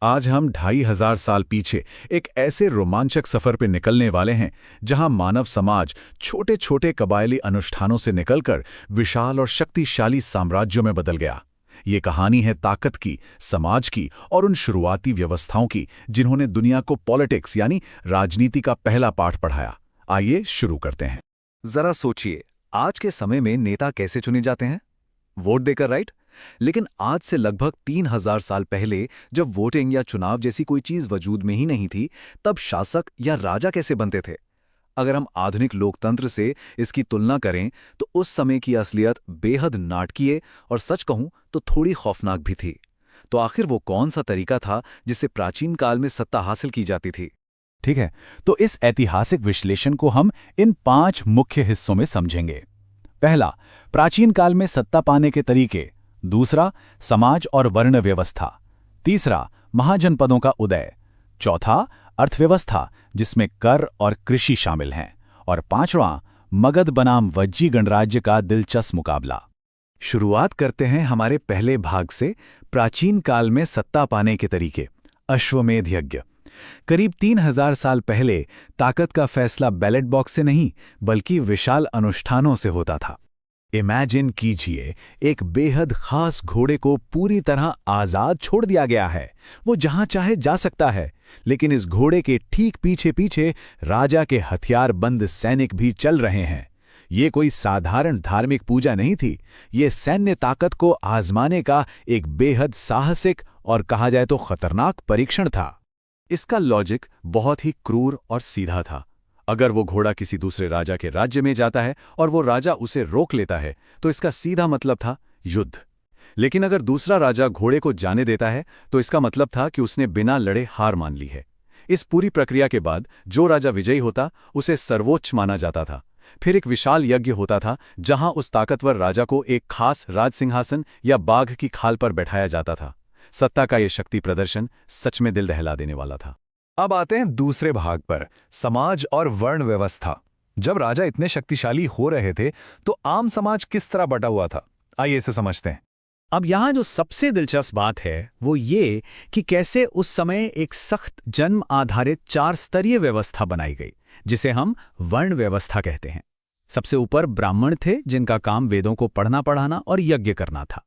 आज हम 2500 साल पीछे एक ऐसे रोमांचक सफर पे निकलने वाले हैं जहां मानव समाज छोटे छोटे कबायली अनुष्ठानों से निकलकर विशाल और शक्तिशाली साम्राज्यों में बदल गया। ये कहानी है ताकत की, समाज की और उन शुरुआती व्यवस्थाओं की जिन्होंने दुनिया को पॉलिटिक्स यानी राजनीति का पहला पाठ पढ़ाया। आइए शुरू करते हैं। जरा सोचिए, आज के समय में नेता कैसे चुने जाते हैं? वोट देकर, राइट? लेकिन आज से लगभग 3000 साल पहले, जब वोटिंग या चुनाव जैसी कोई चीज वजूद में ही नहीं थी, तब शासक या राजा कैसे बनते थे? अगर हम आधुनिक लोकतंत्र से इसकी तुलना करें तो उस समय की असलियत बेहद नाटकीय और सच कहूं तो थोड़ी खौफनाक भी थी। तो आखिर वो कौन सा तरीका था जिससे प्राचीन काल में सत्ता हासिल की जाती थी? ठीक है, तो इस ऐतिहासिक विश्लेषण को हम इन 5 मुख्य हिस्सों में समझेंगे। पहला, प्राचीन काल में सत्ता पाने के तरीके। दूसरा, समाज और वर्ण व्यवस्था। तीसरा, महाजनपदों का उदय। चौथा, अर्थव्यवस्था जिसमें कर और कृषि शामिल हैं। और पांचवां, मगध बनाम वज्जी गणराज्य का दिलचस्प मुकाबला। शुरुआत करते हैं हमारे पहले भाग से, प्राचीन काल में सत्ता पाने के तरीके। अश्वमेध यज्ञ। करीब 3000 साल पहले ताकत का फैसला बैलेट बॉक्स से नहीं बल्कि विशाल अनुष्ठानों से होता था। इमेजिन कीजिए, एक बेहद खास घोड़े को पूरी तरह आजाद छोड़ दिया गया है। वो जहां चाहे जा सकता है, लेकिन इस घोड़े के ठीक पीछे पीछे राजा के हथियारबंद सैनिक भी चल रहे हैं। ये कोई साधारण धार्मिक पूजा नहीं थी, ये सैन्य ताकत को आजमाने का एक बेहद साहसिक और कहा जाए तो खतरनाक परीक्षण था। इसका लॉजिक बहुत ही क्रूर और सीधा था। अगर वो घोड़ा किसी दूसरे राजा के राज्य में जाता है और वो राजा उसे रोक लेता है तो इसका सीधा मतलब था युद्ध। लेकिन अगर दूसरा राजा घोड़े को जाने देता है तो इसका मतलब था कि उसने बिना लड़े हार मान ली है। इस पूरी प्रक्रिया के बाद जो राजा विजयी होता उसे सर्वोच्च माना जाता था। फिर एक विशाल यज्ञ होता था जहां उस ताकतवर राजा को एक खास राजसिंहासन या बाघ की खाल पर बैठाया जाता था। सत्ता का यह शक्ति प्रदर्शन सच में दिल दहला देने वाला था। अब आते हैं दूसरे भाग पर, समाज और वर्ण व्यवस्था। जब राजा इतने शक्तिशाली हो रहे थे तो आम समाज किस तरह बटा हुआ था? आइए इसे समझते हैं। अब यहाँ जो सबसे दिलचस्प बात है वो ये कि कैसे उस समय एक सख्त जन्म आधारित 4 स्तरीय व्यवस्था बनाई गई, जिसे हम वर्ण व्यवस्था कहते हैं। सबसे ऊपर ब्राह्मण थे जिनका काम वेदों को पढ़ना पढ़ाना और यज्ञ करना था।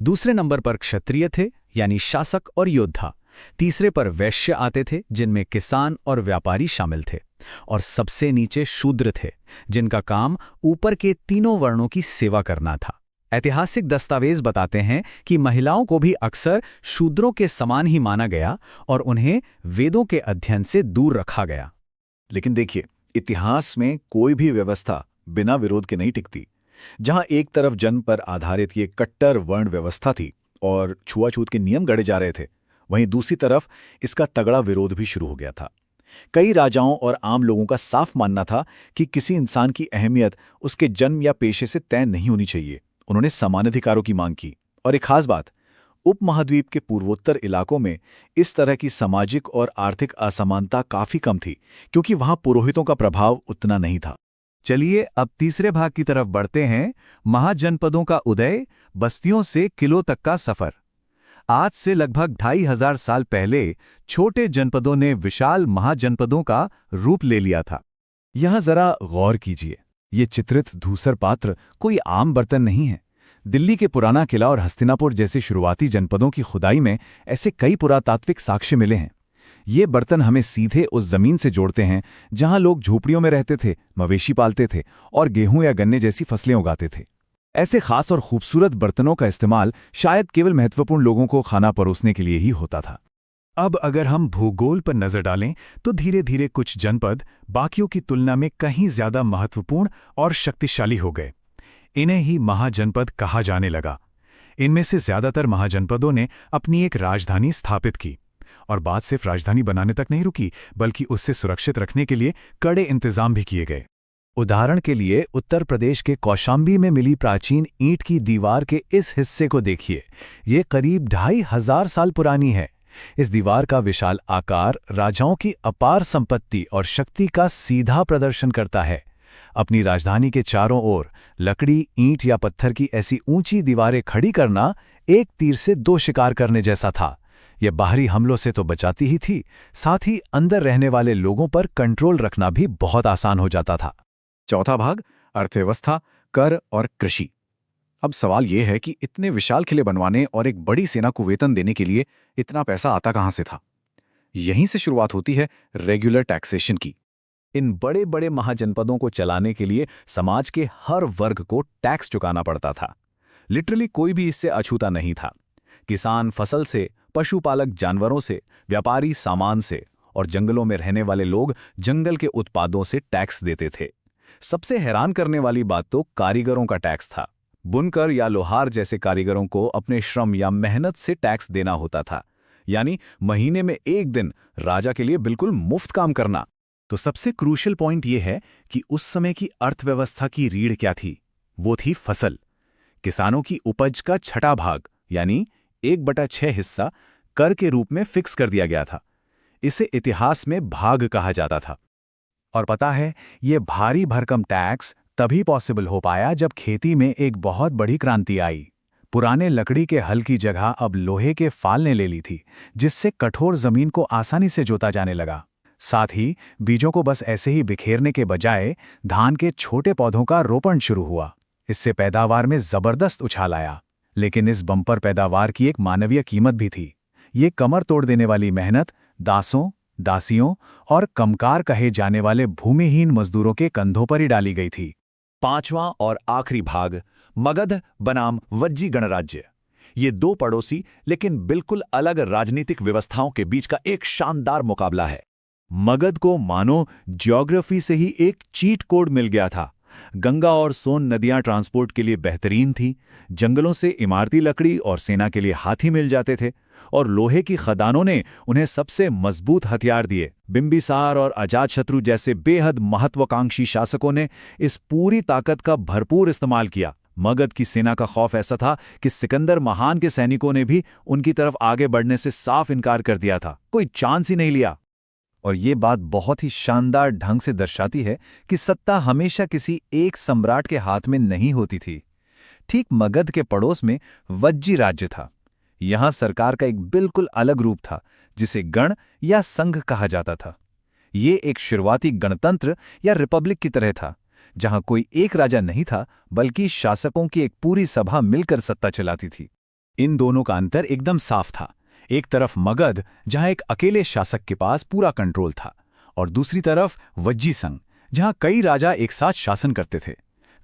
दूसरे नंबर पर क्षत्रिय थे यानी शासक और योद्धा। तीसरे पर वैश्य आते थे जिनमें किसान और व्यापारी शामिल थे। और सबसे नीचे शूद्र थे जिनका काम ऊपर के तीनों वर्णों की सेवा करना था। ऐतिहासिक दस्तावेज बताते हैं कि महिलाओं को भी अक्सर शूद्रों के समान ही माना गया और उन्हें वेदों के अध्ययन से दूर रखा गया। लेकिन देखिए, इतिहास में कोई भी व्यवस्था बिना विरोध के नहीं टिकती। जहां एक तरफ जन्म पर आधारित ये कट्टर वर्ण व्यवस्था थी और छुआछूत के नियम गढ़े जा रहे थे, वहीं दूसरी तरफ इसका तगड़ा विरोध भी शुरू हो गया था। कई राजाओं और आम लोगों का साफ मानना था कि किसी इंसान की अहमियत उसके जन्म या पेशे से तय नहीं होनी चाहिए। उन्होंने समान अधिकारों की मांग की। और एक खास बात, उपमहाद्वीप के पूर्वोत्तर इलाकों में इस तरह की सामाजिक और आर्थिक असमानता काफी कम थी, क्योंकि वहां पुरोहितों का प्रभाव उतना नहीं था। चलिए अब तीसरे भाग की तरफ बढ़ते हैं, महाजनपदों का उदय, बस्तियों से किलों तक का सफर। आज से लगभग 2500 साल पहले छोटे जनपदों ने विशाल महाजनपदों का रूप ले लिया था। यहां जरा गौर कीजिए, ये चित्रित धूसर पात्र कोई आम बर्तन नहीं है। दिल्ली के पुराना किला और हस्तिनापुर जैसे शुरुआती जनपदों की खुदाई में ऐसे कई पुरातात्विक साक्ष्य मिले हैं। ये बर्तन हमें सीधे उस जमीन से जोड़ते हैं जहां लोग झोपड़ियों में रहते थे, मवेशी पालते थे और गेहूं या गन्ने जैसी फसलें उगाते थे। ऐसे खास और खूबसूरत बर्तनों का इस्तेमाल शायद केवल महत्वपूर्ण लोगों को खाना परोसने के लिए ही होता था। अब अगर हम भूगोल पर नजर डालें तो धीरे धीरे कुछ जनपद बाकियों की तुलना में कहीं ज्यादा महत्वपूर्ण और शक्तिशाली हो गए। इन्हें ही महाजनपद कहा जाने लगा। इनमें से ज्यादातर महाजनपदों ने अपनी एक राजधानी स्थापित की, और बात सिर्फ राजधानी बनाने तक नहीं रुकी, बल्कि उससे सुरक्षित रखने के लिए कड़े इंतजाम भी किए गए। उदाहरण के लिए उत्तर प्रदेश के कौशाम्बी में मिली प्राचीन ईंट की दीवार के इस हिस्से को देखिए। ये करीब 2500 साल पुरानी है। इस दीवार का विशाल आकार राजाओं की अपार संपत्ति और शक्ति का सीधा प्रदर्शन करता है। अपनी राजधानी के चारों ओर लकड़ी, ईंट या पत्थर की ऐसी ऊंची दीवारें खड़ी करना एक तीर से 2 शिकार करने जैसा था। ये बाहरी हमलों से तो बचाती ही थी, साथ ही अंदर रहने वाले लोगों पर कंट्रोल रखना भी बहुत आसान हो जाता था। चौथा भाग, अर्थव्यवस्था, कर और कृषि। अब सवाल यह है कि इतने विशाल किले बनवाने और एक बड़ी सेना को वेतन देने के लिए इतना पैसा आता कहां से था? यहीं से शुरुआत होती है रेगुलर टैक्सेशन की। इन बड़े बड़े महाजनपदों को चलाने के लिए समाज के हर वर्ग को टैक्स चुकाना पड़ता था। लिटरली कोई भी इससे अछूता नहीं था। किसान फसल से, पशुपालक जानवरों से, व्यापारी सामान से और जंगलों में रहने वाले लोग जंगल के उत्पादों से टैक्स देते थे। सबसे हैरान करने वाली बात तो कारीगरों का टैक्स था। बुनकर या लोहार जैसे कारीगरों को अपने श्रम या मेहनत से टैक्स देना होता था, यानी महीने में एक दिन राजा के लिए बिल्कुल मुफ्त काम करना। तो सबसे क्रूशियल पॉइंट यह है कि उस समय की अर्थव्यवस्था की रीढ़ क्या थी? वो थी फसल। किसानों की उपज का छठा भाग यानी 1/6 हिस्सा कर के रूप में फिक्स कर दिया गया था। इसे इतिहास में भाग कहा जाता था। और पता है, ये भारी भरकम टैक्स तभी पॉसिबल हो पाया जब खेती में एक बहुत बड़ी क्रांति आई। पुराने लकड़ी के हल की जगह अब लोहे के फाल ने ले ली थी, जिससे कठोर जमीन को आसानी से जोता जाने लगा। साथ ही बीजों को बस ऐसे ही बिखेरने के बजाय धान के छोटे पौधों का रोपण शुरू हुआ। इससे पैदावार में जबरदस्त उछाल आया। लेकिन इस बम्पर पैदावार की एक मानवीय कीमत भी थी। ये कमर तोड़ देने वाली मेहनत दासों, दासियों और कमकार कहे जाने वाले भूमिहीन मजदूरों के कंधों पर ही डाली गई थी। पांचवां और आखिरी भाग, मगध बनाम वज्जी गणराज्य। ये दो पड़ोसी लेकिन बिल्कुल अलग राजनीतिक व्यवस्थाओं के बीच का एक शानदार मुकाबला है। मगध को मानो ज्योग्राफी से ही एक चीट कोड मिल गया था। गंगा और सोन नदियां ट्रांसपोर्ट के लिए बेहतरीन थीं, जंगलों से इमारती लकड़ी और सेना के लिए हाथी मिल जाते थे, और लोहे की खदानों ने उन्हें सबसे मजबूत हथियार दिए। बिंबिसार और अजातशत्रु जैसे बेहद महत्वाकांक्षी शासकों ने इस पूरी ताकत का भरपूर इस्तेमाल किया। मगध की सेना का खौफ ऐसा था कि सिकंदर महान के सैनिकों ने भी उनकी तरफ आगे बढ़ने से साफ इनकार कर दिया था, कोई चांस ही नहीं लिया। और ये बात बहुत ही शानदार ढंग से दर्शाती है कि सत्ता हमेशा किसी एक सम्राट के हाथ में नहीं होती थी। ठीक मगध के पड़ोस में वज्जी राज्य था। यहां सरकार का एक बिल्कुल अलग रूप था, जिसे गण या संघ कहा जाता था। ये एक शुरुआती गणतंत्र या रिपब्लिक की तरह था, जहां कोई एक राजा नहीं था, बल्कि शासकों की एक पूरी सभा मिलकर सत्ता चलाती थी। इन दोनों का अंतर एकदम साफ था। एक तरफ मगध, जहां एक अकेले शासक के पास पूरा कंट्रोल था, और दूसरी तरफ वज्जी संघ, जहां कई राजा एक साथ शासन करते थे।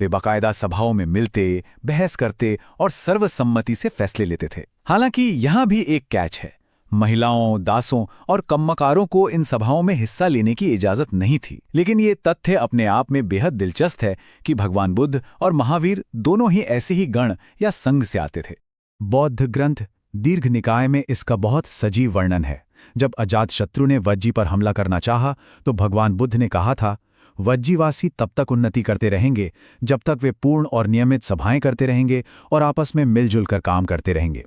वे बाकायदा सभाओं में मिलते, बहस करते और सर्वसम्मति से फैसले लेते थे। हालांकि यहां भी एक कैच है। महिलाओं, दासों और कम्मकारों को इन सभाओं में हिस्सा लेने की इजाजत नहीं थी। लेकिन ये तथ्य अपने आप में बेहद दिलचस्प है कि भगवान बुद्ध और महावीर दोनों ही ऐसे ही गण या संघ से आते थे। बौद्ध ग्रंथ दीर्घ निकाय में इसका बहुत सजीव वर्णन है। जब अजातशत्रु ने वज्जी पर हमला करना चाहा, तो भगवान बुद्ध ने कहा था, वज्जीवासी तब तक उन्नति करते रहेंगे जब तक वे पूर्ण और नियमित सभाएं करते रहेंगे और आपस में मिलजुल कर काम करते रहेंगे।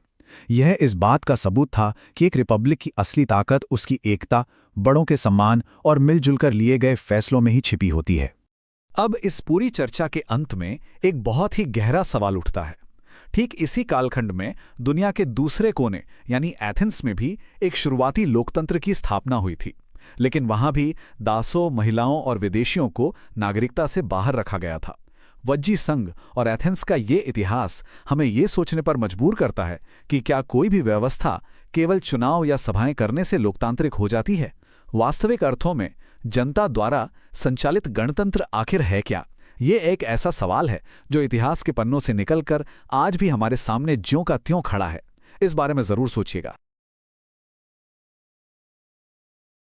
यह इस बात का सबूत था कि एक रिपब्लिक की असली ताकत उसकी एकता, बड़ों के सम्मान और मिलजुल कर लिए गए फैसलों में ही छिपी होती है। अब इस पूरी चर्चा के अंत में एक बहुत ही गहरा सवाल उठता है। ठीक इसी कालखंड में दुनिया के दूसरे कोने यानी एथेंस में भी एक शुरुआती लोकतंत्र की स्थापना हुई थी। लेकिन वहां भी दासों, महिलाओं और विदेशियों को नागरिकता से बाहर रखा गया था। वज्जी संघ और एथेंस का ये इतिहास हमें ये सोचने पर मजबूर करता है कि क्या कोई भी व्यवस्था केवल चुनाव या सभाएं करने से लोकतांत्रिक हो जाती है? वास्तविक अर्थों में जनता द्वारा संचालित गणतंत्र आखिर है क्या? ये एक ऐसा सवाल है जो इतिहास के पन्नों से निकलकर आज भी हमारे सामने ज्यों का त्यों खड़ा है। इस बारे में जरूर सोचिएगा।